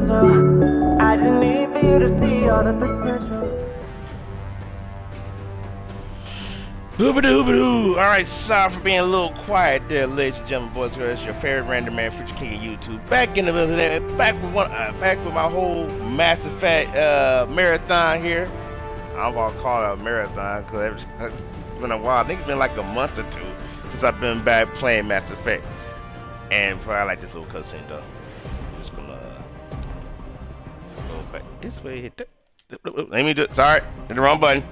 potential. I just need for you to see all the potential. Hoobadoo. Alright, sorry for being a little quiet there, ladies and gentlemen, boys and girls. Your favorite random man, Future King of YouTube. Back in the middle of that, back with my whole Mass Effect marathon here. I'm gonna call it a marathon because it's been a while. I think it's been like a month or two since I've been back playing Mass Effect. And I like this little cutscene though. I'm just gonna go back this way. Hit that. Let me do it. Sorry, hit the wrong button.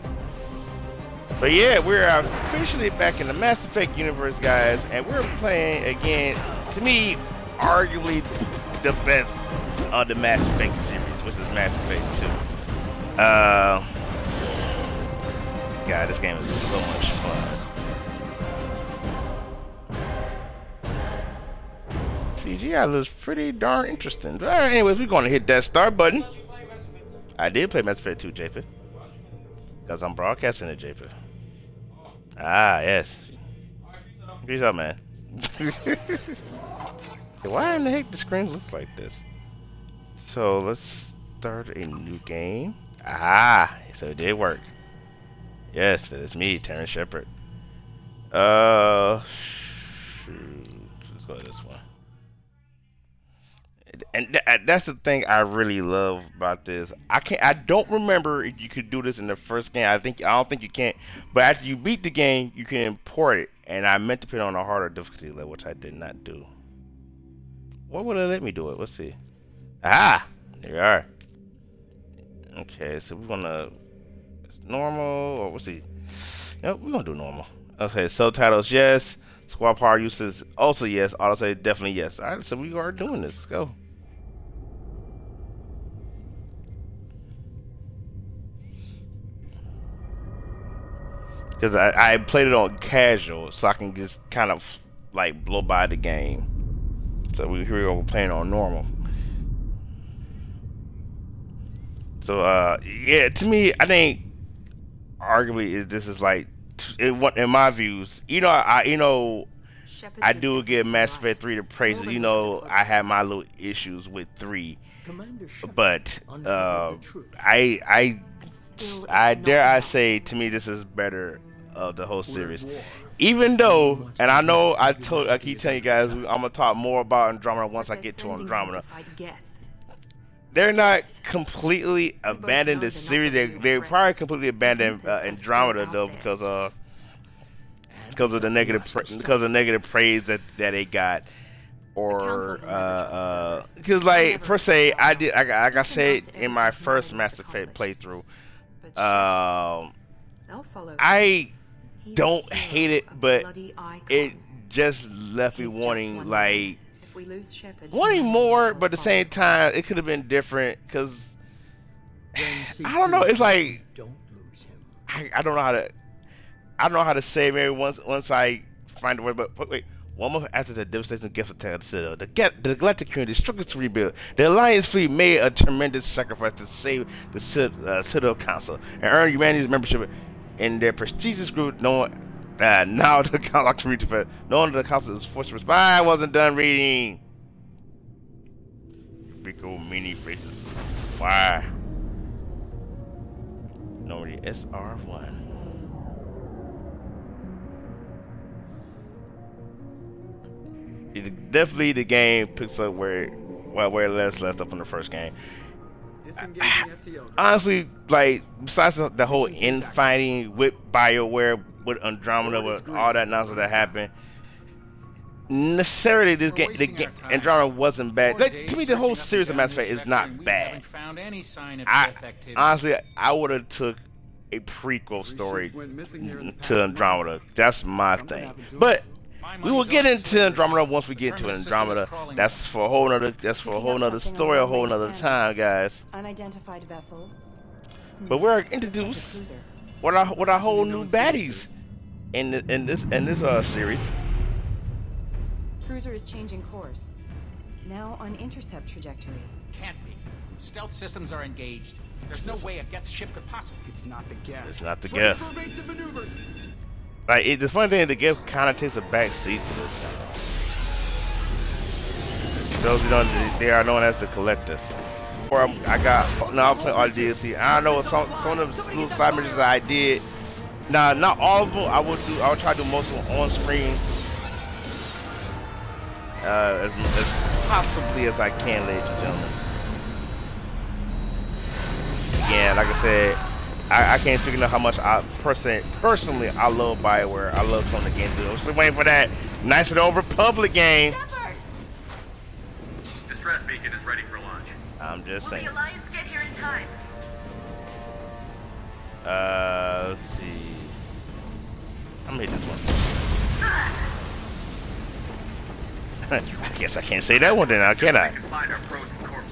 But yeah, we're officially back in the Mass Effect universe, guys, and we're playing again, to me, arguably the best of the Mass Effect series, which is Mass Effect 2. God, this game is so much fun. CGI looks pretty darn interesting. Alright, anyways, we're going to hit that start button. I did play Mass Effect 2, JP. Because I'm broadcasting it, JP. Ah, yes. Peace out, man. Why in the heck the screen looks like this? So, let's start a new game. Ah, so it did work. Yes, that is me, Terrance Shepard. Shoot. Let's go to this one. And that's the thing I really love about this. I don't remember if you could do this in the first game. I don't think you can. But after you beat the game, you can import it. And I meant to put it on a harder difficulty level, which I did not do. What would it let me do it? Let's see. Ah, there we are. Okay, so we're gonna normal or what's see? Yep, we're gonna do normal. Okay, subtitles yes. Squad power uses also yes. Auto say definitely yes. All right, so we are doing this. Let's go. Because I played it on casual, so I can just kind of like blow by the game. So here we're playing on normal. So yeah, to me, I think arguably this is like in my views. I do give Mass Effect 3 the praises. I had my little issues with 3, but I dare I say, to me, this is better of the whole series. Even though, and I know I keep telling you guys, I'm gonna talk more about Andromeda once I get to Andromeda. They're not completely abandoned the series. They probably completely abandoned Andromeda though because of the negative praise that they got, or because like per se like I said in my first Mass Effect playthrough, I don't hate it, but it just left me wanting more. But at the same time, it could have been different because I don't know. It's like I don't know how to say maybe once I find a way, but wait. 1 month after the devastation gift attack the Citadel, the Galactic community struggled to rebuild. The Alliance fleet made a tremendous sacrifice to save the Citadel Council and earn humanity's membership in their prestigious group. Now the Council, knowing the Council is forced to respond. I wasn't done reading. Big old mini faces. Why? Normally SR1. Definitely the game picks up where it left up in the first game. Honestly, like besides the whole infighting with BioWare, with Andromeda, with all that nonsense that happened, necessarily the game Andromeda wasn't bad. To me, the whole series of Mass Effect is not bad. Honestly, I would have took a prequel story to Andromeda. That's my thing, but. We will get into Andromeda once we get to Andromeda. That's for a whole nother story, a whole nother time, guys. Unidentified vessel. But we're introduced with our whole new baddies in this series. Cruiser is changing course. Now on intercept trajectory. Can't be. Stealth systems are engaged. There's no way a Geth ship could possibly. It's not the Geth. It's not the Geth. Like, the funny thing, the Geth kind of takes a back seat to this thing. Those who don't, they are known as the Collectors. I got no. I'll play all the DLC. I know some of the little side missions that I did. Nah, not all of them. I will try to do most of them on screen, as possibly as I can, ladies and gentlemen. Yeah, like I said, I can't figure out how much I personally I love BioWare. I love some of the games. I'm still waiting for that nice and old Republic game. Shepard! Distress beacon is ready for launch. I'm just saying. Will the Alliance get here in time? Let's see. I'm gonna hit this one. I guess I can't say that one then, now, can I? We can find our frozen corpses.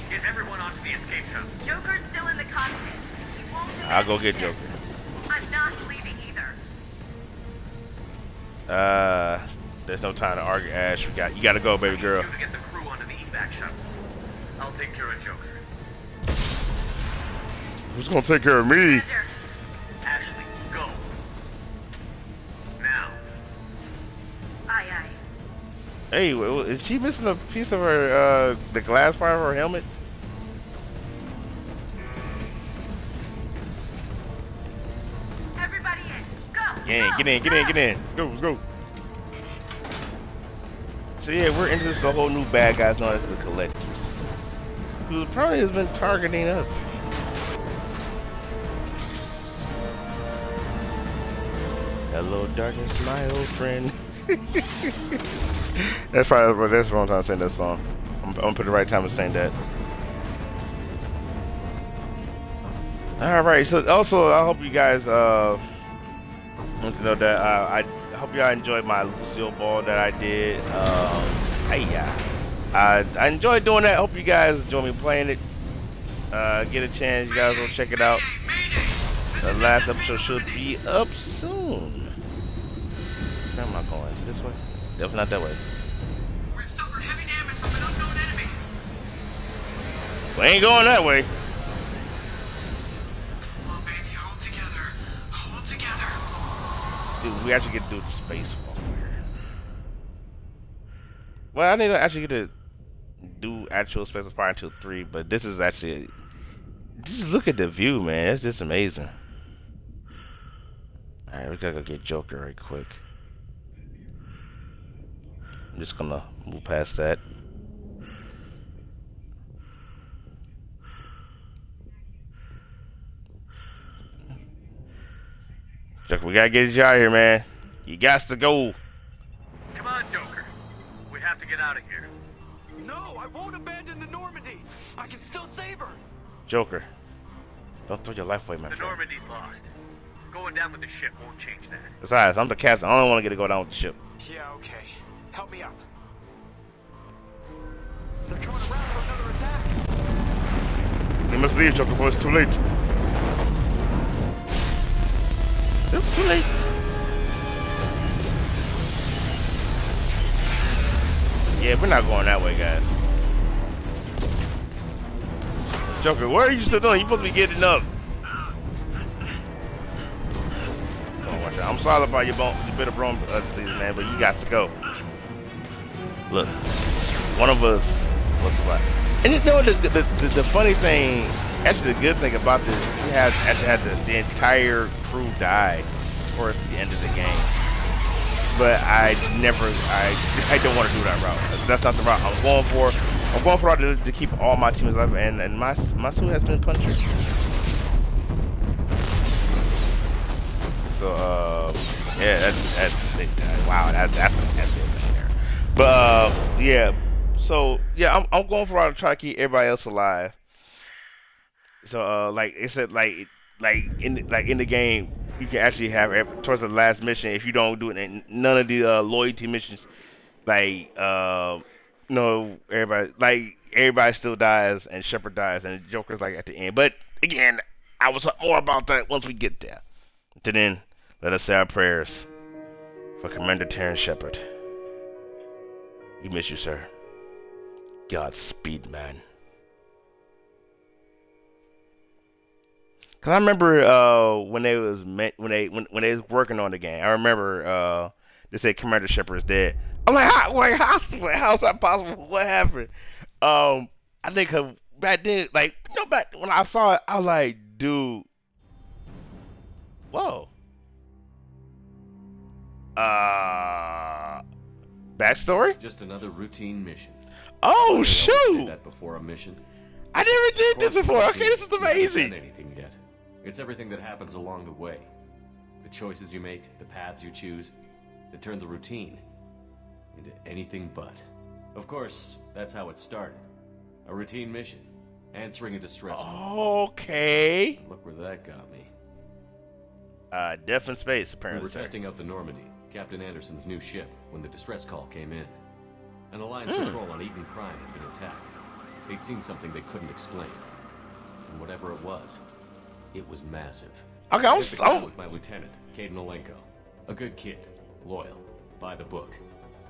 Get everyone onto the escape shuttle. Joker's still in the cockpit. He won't I'll go get Joker. I'm not leaving either. There's no time to argue, Ash. You gotta go, baby girl. You to get the crew onto the evac shuttle. I'll take care of Joker. Who's gonna take care of me? Commander, Ashley, go. Now. aye aye. Hey, is she missing a piece of her, the glass part of her helmet? Everybody in. Go. Get in. Let's go. So yeah, we're into this whole new bad guys known as the Collectors, who probably has been targeting us. Hello, darkness, my old friend. That's probably that's the wrong time to sing that song. I'm gonna put the right time to sing that. All right. So also, I hope you guys want to know that I hope y'all enjoyed my Lucille Ball that I did. Hey, yeah. I enjoyed doing that. Hope you guys enjoy me playing it. Get a chance, you guys will check it out. The last episode should be up soon. Where am I going? Is it this way? Definitely not that way. We've suffered heavy damage from an unknown enemy. We ain't going that way. Come on, baby, hold together. Hold together. Dude, we actually get to do the spacewalk here. Well, I need to actually get to do actual Special Fire until 3, but this is actually... Just look at the view, man. It's just amazing. Alright, we gotta go get Joker right quick. I'm just gonna move past that. Joker, we gotta get you out of here, man. You got to go. Come on, Joker. We have to get out of here. No, I won't abandon the Normandy. I can still save her. Joker, don't throw your life away, my The friend. Normandy's lost. Going down with the ship won't change that. Besides, I'm the captain. I don't want to get to go down with the ship. Yeah, okay. Help me up. They're coming around for another attack. You must leave, Joker, before it's too late. It's too late. Yeah, we're not going that way, guys. Joker, what are you still doing? You're supposed to be getting up. Come on, watch out. I'm sorry about your bit of bone disease, man, but you got to go. Look, one of us was alive. And you know the funny thing, actually the good thing about this, we actually had the entire crew die towards the end of the game. But I don't want to do that route. That's not the route I'm going for. I'm going for to keep all my teams alive, and my suit has been punctured. So yeah, that's wow, that's it right there. But yeah, so yeah, I'm going for to try to keep everybody else alive. So like it said, like in the game, you can actually have towards the last mission if you don't do it. And none of the loyalty missions, like no, everybody still dies and Shepard dies and Joker's like at the end. But again, I will talk more about that once we get there. Until then, let us say our prayers for Commander Terrance Shepard. We miss you, sir. Godspeed, man. Cause I remember when they was working on the game. I remember they said Commander Shepard is dead. I'm like, how's that possible? What happened? I think back then, like, you know, back when I saw it, I was like, dude, whoa. Backstory? Just another routine mission. Oh, Say shoot! that before a mission. I never did this before. Okay, this is You haven't amazing. done anything yet. It's everything that happens along the way. The choices you make, the paths you choose, that turn the routine into anything but. Of course, that's how it started. A routine mission. Answering a distress call. Okay. Look where that got me. Death in space, We apparently. were testing out the Normandy, Captain Anderson's new ship, when the distress call came in. An Alliance patrol on Eden Prime had been attacked. They'd seen something they couldn't explain. And whatever it was massive. Okay, I hit the ground with my lieutenant, Caden Olenko. A good kid, loyal, by the book,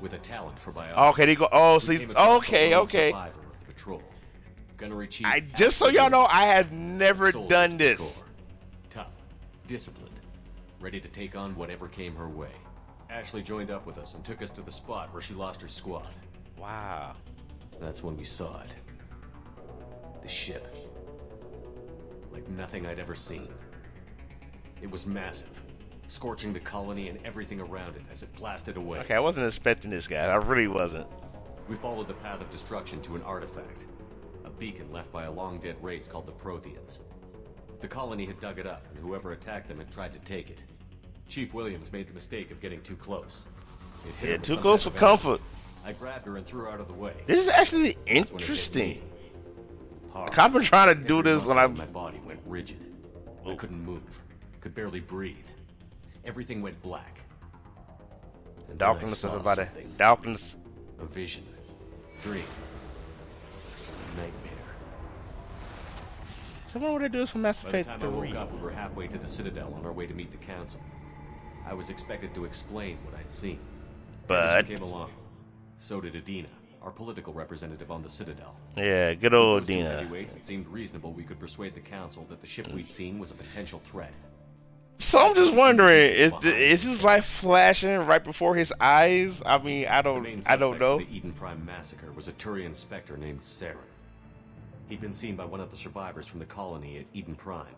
with a talent for biology. Okay, they go. Oh, We see. came across Okay, the lone okay. survivor of the patrol. Gunnery Chief Just so y'all know, I have never soldier done to the this. core. Tough, disciplined, ready to take on whatever came her way. Ashley joined up with us and took us to the spot where she lost her squad. Wow. That's when we saw it. The ship. Like nothing I'd ever seen. It was massive, scorching the colony and everything around it as it blasted away. Okay, I wasn't expecting this, guy. I really wasn't. We followed the path of destruction to an artifact. A beacon left by a long-dead race called the Protheans. The colony had dug it up, and whoever attacked them had tried to take it. Chief Williams made the mistake of getting too close. It hit her Yeah, with too some close for type of energy. comfort. I grabbed her and threw her out of the way. This is actually That's when it hit interesting. me. Hard. Like, I've been trying to do Every this when muscle I. in my body went rigid. I couldn't move. Could barely breathe. Everything went black. And then I Darkness, saw everybody. something. Darkness. A vision. Dream. Nightmare. Someone would do this for Mass By the Effect time I 3. woke up, we were halfway to the Citadel on our way to meet the Council. I was expected to explain what I'd seen. But- Anderson came along. So did Adina, our political representative on the Citadel. Yeah, good old Those two Dina. heavyweights, it seemed reasonable we could persuade the Council that the ship we'd seen was a potential threat. So I'm just wondering, is his life flashing right before his eyes? I mean, I The main don't suspect know. for the Eden Prime massacre was a Turian Spectre named Saren. He'd been seen by one of the survivors from the colony at Eden Prime,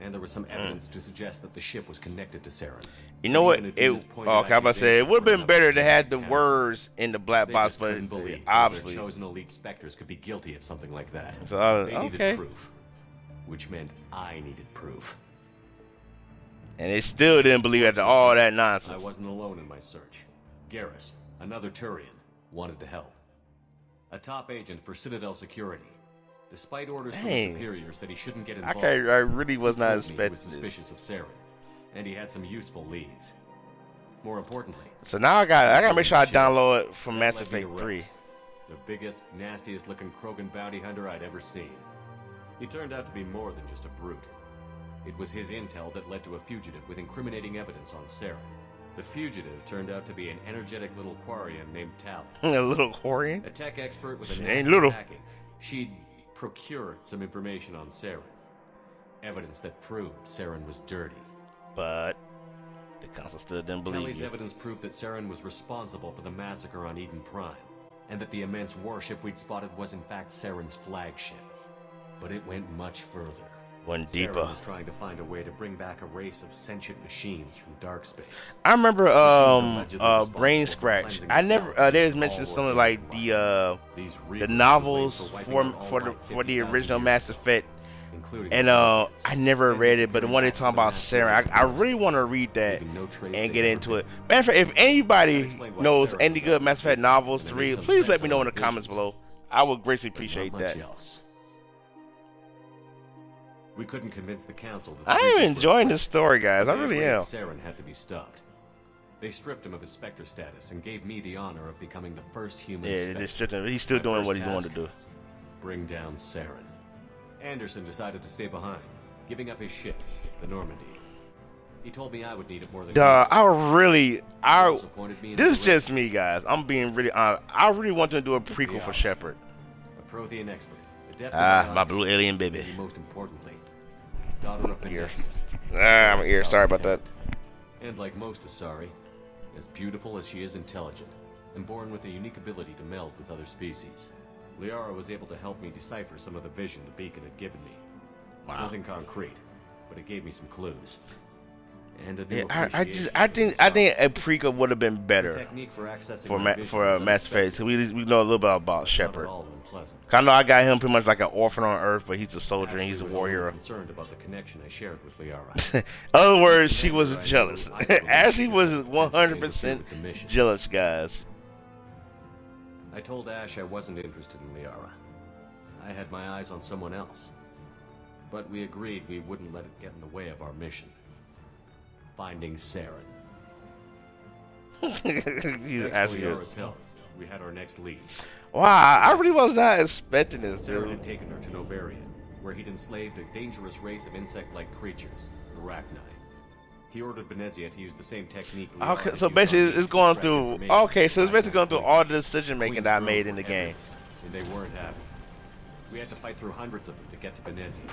and there was some evidence to suggest that the ship was connected to Saren. You know what? Even It, Adina's pointed okay, I'm about to say it accusations would have were been enough better to to have the convince words in the black They box, just but couldn't believe that obviously. their chosen elite Spectres could be guilty of something like that. So, They needed okay. proof, which meant I needed proof. And they still didn't believe after all that I nonsense. wasn't alone in my search. Garrus, another Turian, wanted to help. A top agent for Citadel Security. Despite orders from his Dang. superiors that he shouldn't get I involved, really was he not told me he was expecting this. suspicious of Saren, and he had some useful leads. More importantly, So now I gotta make sure I Shit. download it from that Mass led me to Effect 3. Rex, the biggest, nastiest looking Krogan bounty hunter I'd ever seen. He turned out to be more than just a brute. It was his intel that led to a fugitive with incriminating evidence on Saren. The fugitive turned out to be an energetic little Quarian named Tal. A little Quarian. A tech expert with a She knack ain't for little. hacking. She'd procured some information on Saren. Evidence that proved Saren was dirty. But the council still didn't believe Kelly's you. evidence proved that Saren was responsible for the massacre on Eden Prime, and that the immense warship we'd spotted was in fact Saren's flagship. But it went much further. Went Saren deeper. was trying to find a way to bring back a race of sentient machines from dark space. I remember allegedly responsible Brain for Scratch. cleansing I the never galaxy there's of mentioned all something organic like life. These the reavers novels were wiping for out all for the life for the 50,000 original years Mass ago, Effect. including And the I Protheans, never and read it, but the one they disappearing talking about after the Saren, massacre I on really want to space, read that leaving no trace and they get ever into it. did. Man, if anybody explain why knows Saren any was good out Mass there, Effect novels and to it made read, some please let sense me on know in the the comments visions. below. I would greatly But appreciate not much that. else. We couldn't convince the council that the I am Reapers were enjoying a this story, guys. I They really agreed am. Saren had to be stopped. They stripped him of his Spectre status and gave me the honor of becoming the first human Yeah, Spectre. this stripped he's still My doing first what he's wanted task, to do. Bring down Saren. Anderson decided to stay behind, giving up his ship, the Normandy. He told me I would need it more than he Duh, did. He also pointed me in this is the just me, guys. I'm being really honest. I really want to do a prequel for Yeah. Shepard. A Prothean expert, adept in Ah, bionics, my blue alien baby. and most importantly, daughter of Ear. Benessi. Ah, my ear. Sorry about that. And like most Asari, as beautiful as she is intelligent, and born with a unique ability to meld with other species. Liara was able to help me decipher some of the vision the beacon had given me. Wow. Nothing concrete, but it gave me some clues. And a new Yeah, I appreciation think a prequel would have been better technique for accessing for my vision was Mass Effect. So we know a little bit about not Shepard. at all unpleasant. I know I got him pretty much like an orphan on Earth, but he's a soldier and he's a Ashley was war only hero. concerned about the connection I shared with Liara. In other words, she was jealous. Ashley was 100% jealous, guys. I told Ash I wasn't interested in Liara. I had my eyes on someone else. But we agreed we wouldn't let it get in the way of our mission. Finding Saren. He's Thanks to Ashley. Liara's help, we had our next lead. Wow, I really was not expecting this, Saren dude. had taken her to Novaria, where he'd enslaved a dangerous race of insect-like creatures, Arachni. He ordered Benezia to use the same technique. Liara Okay, had so used basically on me it's to going extract through. information Okay, so it's from basically going through Arachni. all the decision making Queen's that I drones made in were the game. everywhere, and they weren't happy. We had to fight through hundreds of them to get to Benezia.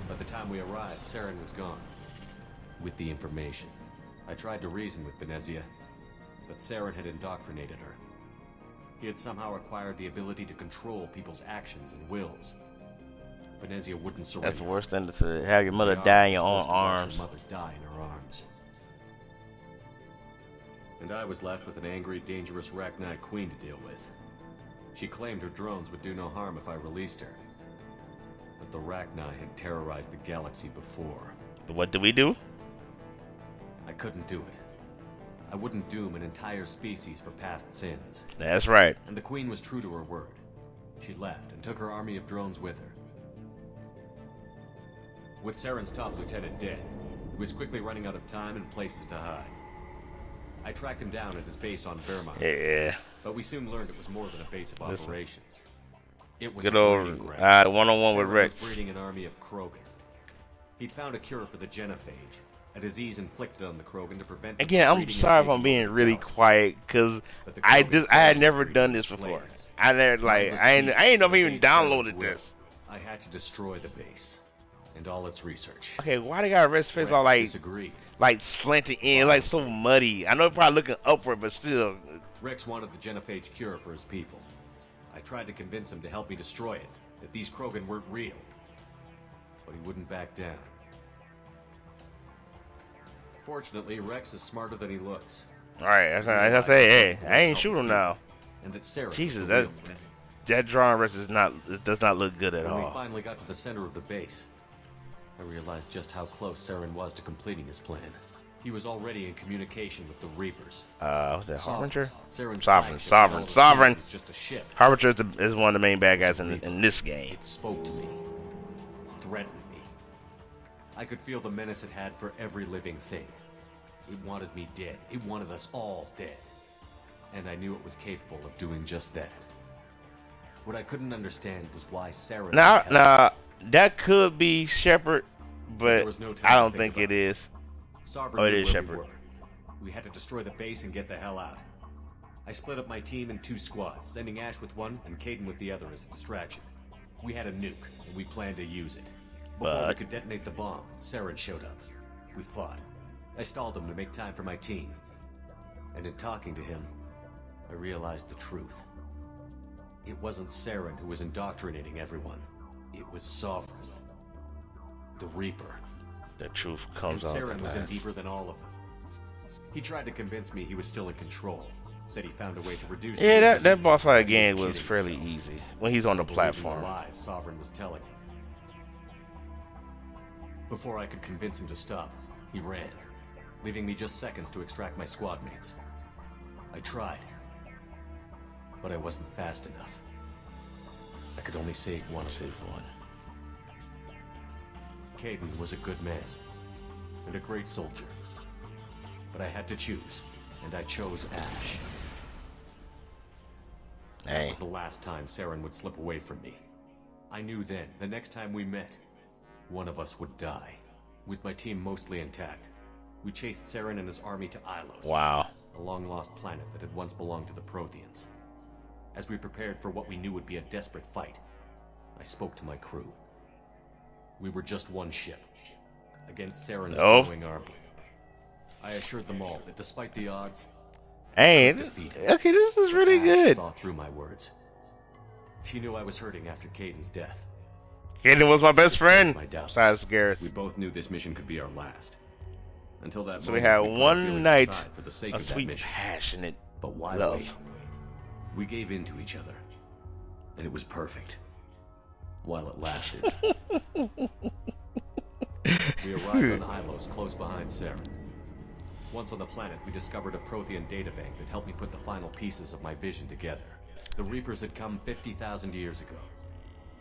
By the time we arrived, Saren was gone. With the information, I tried to reason with Benezia, but Saren had indoctrinated her. He had somehow acquired the ability to control people's actions and wills. Benezia wouldn't surrender. That's the worst thing to have your mother Liara die in your was own forced to watch arms. Her mother die in her arms. And I was left with an angry, dangerous Arachni queen to deal with. She claimed her drones would do no harm if I released her. But the Arachni had terrorized the galaxy before. But what do we do? I couldn't do it. I wouldn't doom an entire species for past sins. That's right. And the queen was true to her word. She left and took her army of drones with her. With Saren's top lieutenant dead, he was quickly running out of time and places to hide. I tracked him down at his base on Vermont. Yeah. But we soon learned it was more than a base of operations. It was Good a old breeding ground. one-on-one with Saren Rex. was breeding an army of Krogan. He'd found a cure for the genophage, a disease inflicted on the Krogan to prevent them Again, from I'm breeding and sorry if taking I'm being over the really galaxy. quiet because But the I Krogan had cells never breeding done this slaves. before. I never Mindless I ain't beasts know if I that even obeyed Saren's downloaded will. this. I had to destroy the base and all its research. Okay, why they got Rex face Rex all disagreed. like slanted in, like so muddy? I know it's probably looking upward, but still. Rex wanted the genophage cure for his people. I tried to convince him to help me destroy it, that these Krogan weren't real. But he wouldn't back down. Fortunately, Rex is smarter than he looks. All right, I say, hey, I ain't shoot him now. And that Saren Jesus, was the that real threat. that drawing Rex is not. It does not look good at When we all. finally got to the center of the base, I realized just how close Saren was to completing his plan. He was already in communication with the Reapers. What's that? Harbinger? Saren's Sovereign, flagship, Sovereign, all of a Sovereign. sudden was just a ship. Harbinger is one of the main bad guys in this game. It spoke to me, threatened me. I could feel the menace it had for every living thing. It wanted me dead. It wanted us all dead. And I knew it was capable of doing just that. What I couldn't understand was why Saren... Now, that could be Shepard, but There was no time I to don't think think about it it. is. Sovereign Oh, it knew is where Shepard. we were. We had to destroy the base and get the hell out. I split up my team in 2 squads, sending Ash with one and Caden with the other as a distraction. We had a nuke, and we planned to use it. Before we But- could detonate the bomb, Saren showed up. We fought. I stalled him to make time for my team. And in talking to him, I realized the truth. It wasn't Saren who was indoctrinating everyone. It was Sovereign. The Reaper. The truth And comes out. Saren was in last. deeper than all of them. He tried to convince me he was still in control. Said he found a way to reduce. Yeah, the that resistance boss fight and he game was was kidding fairly himself. easy when he's on the Believing platform. The lies Sovereign was telling him. Before I could convince him to stop, he ran, leaving me just seconds to extract my squad mates. I tried, but I wasn't fast enough. I could only save one of them. Save one. Caden was a good man and a great soldier, but I had to choose, and I chose Ash. That Hey, was the last time Saren would slip away from me. I knew then, the next time we met, one of us would die. With my team mostly intact, we chased Saren and his army to Ilos. wow. A long-lost planet that had once belonged to the Protheans. As we prepared for what we knew would be a desperate fight, I spoke to my crew. We were just one ship, against Saren's Oh. growing army. I assured them all that despite the odds, Hey, defeated. okay, this is really Ash good. saw through my words. She knew I was hurting after Caden's death. Caden was my best friend. My doubts. Besides Garrus. We both knew this mission could be our last. Until that So we moment, had put our one feelings night aside for the sake of of that sweet, mission. passionate But why love. wait? We gave in to each other, and it was perfect. While it lasted. We arrived on Ilos, close behind Saren. Once on the planet, we discovered a Prothean databank that helped me put the final pieces of my vision together. The Reapers had come 50,000 years ago,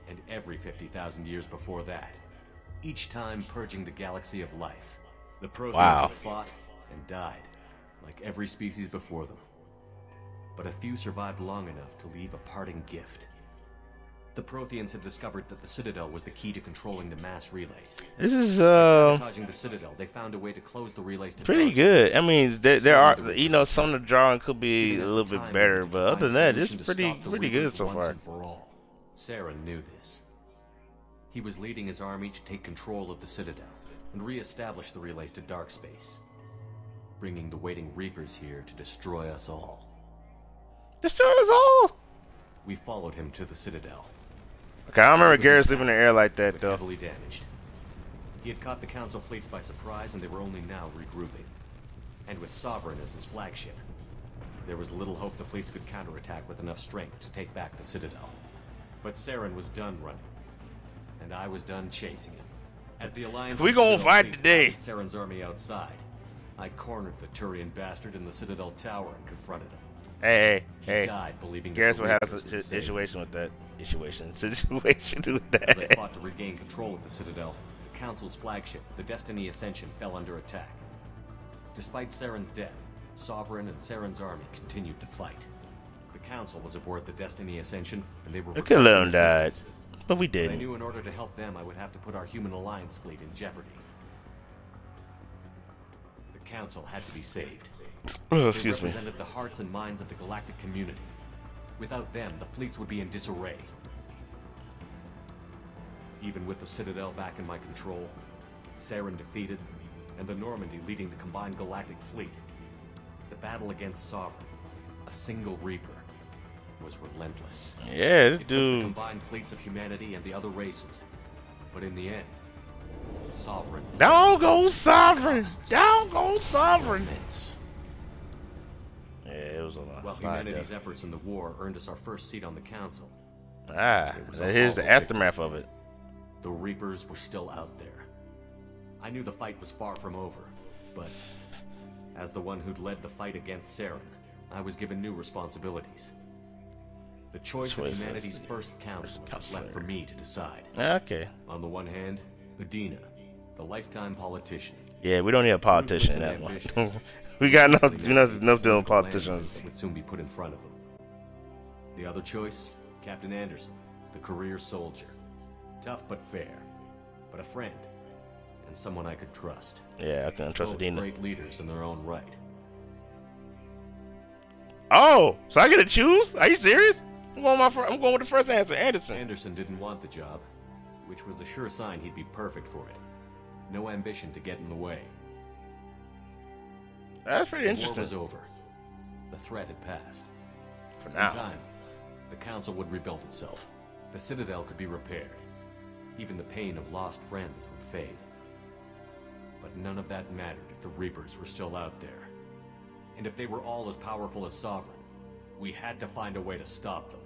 and every 50,000 years before that, each time purging the galaxy of life. The Protheans had fought and died, like every species before them. But a few survived long enough to leave a parting gift. The Protheans had discovered that the Citadel was the key to controlling the mass relays. This is By sabotaging the Citadel, they found a way to close the relays to pretty dark good. space. I mean, there are, you know, some of the drawing could be Giving a us little the bit time better, needed to but other than find a that, it's solution to pretty stop the good Reapers so once far. and for all. Saren knew this. He was leading his army to take control of the Citadel and re-establish the relays to dark space, bringing the waiting Reapers here to destroy us all. Destroy us all. We followed him to the Citadel. Okay, I remember It was Garrus attacked, leaving the air like that but though. heavily damaged. He had caught the Council fleets by surprise, and they were only now regrouping. And with Sovereign as his flagship, there was little hope the fleets could counterattack with enough strength to take back the Citadel. But Saren was done running, and I was done chasing him. As the Alliance We and gonna Citadel fight fleets today. battled Saren's army outside, I cornered the Turian bastard in the Citadel tower and confronted him. Hey, He hey, died believing that Garrus the would have Reapers a would save him. situation with that. Situation with As I that. fought to regain control of the Citadel, the Council's flagship, the Destiny Ascension, fell under attack. Despite Saren's death, Sovereign and Saren's army continued to fight. The Council was aboard the Destiny Ascension, and they were We could let him requesting die, assistance. but we But I didn't. knew in order to help them, I would have to put our human alliance fleet in jeopardy. The Council had to be saved. Oh, They excuse me. represented the hearts and minds of the galactic community. Without them, the fleets would be in disarray. Even with the Citadel back in my control, Saren defeated, and the Normandy leading the combined galactic fleet, the battle against Sovereign, a single Reaper, was relentless. Yeah, this It took the dude. combined fleets of humanity and the other races, but in the end, Sovereign Down goes Sovereign. Down goes Sovereign. immense. Yeah, it was a lot. While lot humanity's of efforts in the war earned us our first seat on the Council, Ah, It was a here's the hollow aftermath of it. the Reapers were still out there. I knew the fight was far from over, but as the one who'd led the fight against Saren, I was given new responsibilities. The choice of Choices. humanity's first council was left for me to decide. Okay. On the one hand, Udina, the lifetime politician. Yeah, we don't need a politician in that Ruthless and one. ambitious. we got enough, Easily enough navigated dealing with political politicians. landmines that would soon be put in front of him. The other choice, Captain Anderson, the career soldier. Tough but fair, but a friend, and someone I could trust. Yeah, I can trust Both Adina. great leaders in their own right. Oh, so I get to choose? Are you serious? I'm going with the first answer, Anderson. Anderson didn't want the job, which was a sure sign he'd be perfect for it. No ambition to get in the way. That's pretty The war was interesting. over. The threat had passed. For In now. time, the Council would rebuild itself. The Citadel could be repaired. Even the pain of lost friends would fade. But none of that mattered if the Reapers were still out there. And if they were all as powerful as Sovereign, we had to find a way to stop them.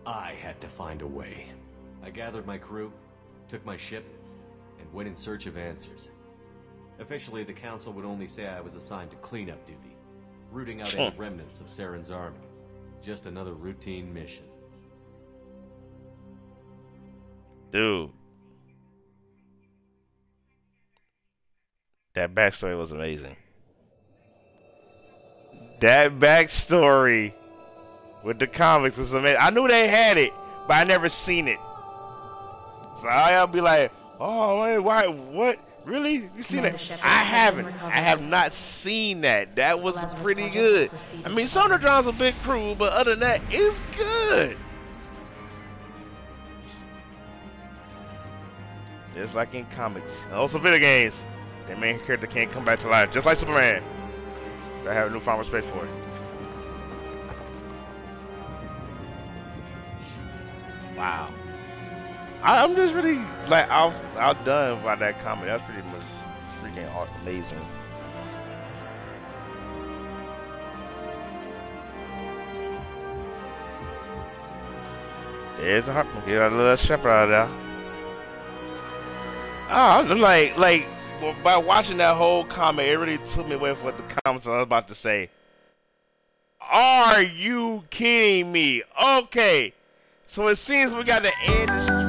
I had to find a way. I gathered my crew, took my ship, and went in search of answers. Officially, the Council would only say I was assigned to cleanup duty, rooting out any remnants of Saren's army. Just another routine mission. Dude. That backstory was amazing. That backstory with the comics was amazing. I knew they had it, but I never seen it. So I'll be like, oh, wait, why, what? Really? You seen that? I haven't. I have not seen that. That was pretty good. I mean, Sonderdrawn's a big crew, but other than that, it's good. Just like in comics. And also video games. The main character can't come back to life. Just like Superman. I have a newfound respect for it. Wow. I'm just really like outdone by that comment. That's pretty much freaking amazing. There's a heart. Get a little Shepard out of there. Oh, like well, by watching that whole comment, it really took me away from what the comments I was about to say. Are you kidding me? Okay, so it seems we got to end this